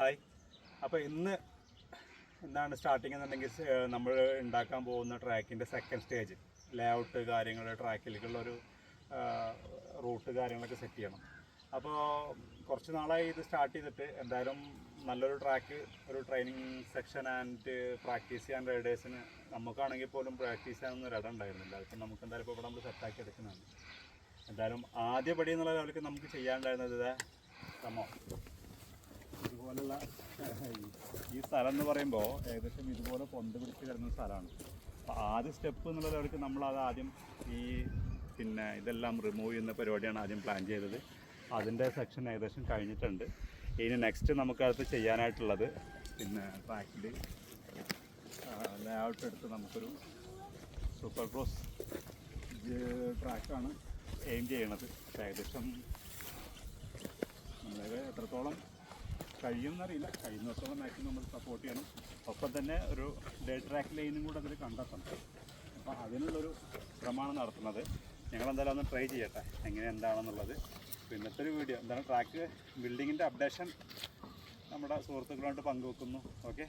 Hi. അപ്പോൾ ഇന്ന് എന്താണ് സ്റ്റാർട്ടിങ് എന്നുണ്ടെങ്കിൽ നമ്മൾ ഉണ്ടാക്കാൻ പോകുന്ന ട്രാക്കിൻ്റെ സെക്കൻഡ് സ്റ്റേജ് ലേഔട്ട് കാര്യങ്ങൾ ട്രാക്കിലേക്കുള്ളൊരു റൂട്ട് കാര്യങ്ങളൊക്കെ സെറ്റ് ചെയ്യണം. അപ്പോൾ കുറച്ച് നാളായി ഇത് സ്റ്റാർട്ട് ചെയ്തിട്ട് എന്തായാലും നല്ലൊരു ട്രാക്ക് ഒരു ട്രെയിനിങ് സെക്ഷൻ ആൻഡ് പ്രാക്ടീസ് ചെയ്യാൻ റൈഡേഴ്സിന് നമുക്കാണെങ്കിൽ പോലും പ്രാക്ടീസ് ചെയ്യാനൊന്നും ഒരു ഇടം ഉണ്ടായിരുന്നില്ല. അതിപ്പോൾ നമുക്ക് എന്തായാലും ഇപ്പോൾ ഇവിടെ നമ്മൾ സെറ്റാക്കി എടുക്കുന്നതാണ്. എന്തായാലും ആദ്യപടി എന്നുള്ള ലെവലിലേക്ക് നമുക്ക് ചെയ്യാനുണ്ടായിരുന്നത് സമോ ഇതുപോലുള്ള ഈ സ്ഥലം എന്ന് പറയുമ്പോൾ ഏകദേശം ഇതുപോലെ പൊന്ത് പിടിച്ച് കിടന്ന സ്ഥലമാണ്. അപ്പോൾ ആദ്യ സ്റ്റെപ്പ് എന്നുള്ള ലെവലിലേക്ക് നമ്മളത് ആദ്യം ഇതെല്ലാം റിമൂവ് ചെയ്യുന്ന പരിപാടിയാണ് ആദ്യം പ്ലാൻ ചെയ്തത്. അതിൻ്റെ സെക്ഷൻ ഏകദേശം കഴിഞ്ഞിട്ടുണ്ട്. ഇനി നെക്സ്റ്റ് നമുക്കകത്ത് ചെയ്യാനായിട്ടുള്ളത് ട്രാക്കിൽ ലേഔട്ട് എടുത്ത് നമുക്കൊരു സൂപ്പർ ക്രോസ് ട്രാക്കാണ് എയിം ചെയ്യണത്. ഏകദേശം നമ്മളത് എത്രത്തോളം കഴിയുമെന്നറിയില്ല, കഴിയുന്നിടത്തോളം മാക്സിമം നമ്മൾ സപ്പോർട്ട് ചെയ്യണം. ഒപ്പം തന്നെ ഒരു ഡേ ട്രാക്ക് ലൈനും കൂടെ അതിൽ കണ്ടെത്തണം. അപ്പോൾ അതിനുള്ളൊരു ശ്രമമാണ് നടത്തുന്നത്. ഞങ്ങളെന്തായാലും ഒന്ന് ട്രൈ ചെയ്യട്ടെ എങ്ങനെ എന്താണെന്നുള്ളത്. ഇന്നത്തെ ഒരു വീഡിയോ എന്താണ് ട്രാക്ക് ബിൽഡിങ്ങിൻ്റെ അപ്ഡേഷൻ നമ്മുടെ സുഹൃത്തുക്കളുമായിട്ട് പങ്കുവെക്കുന്നു. ഓക്കെ.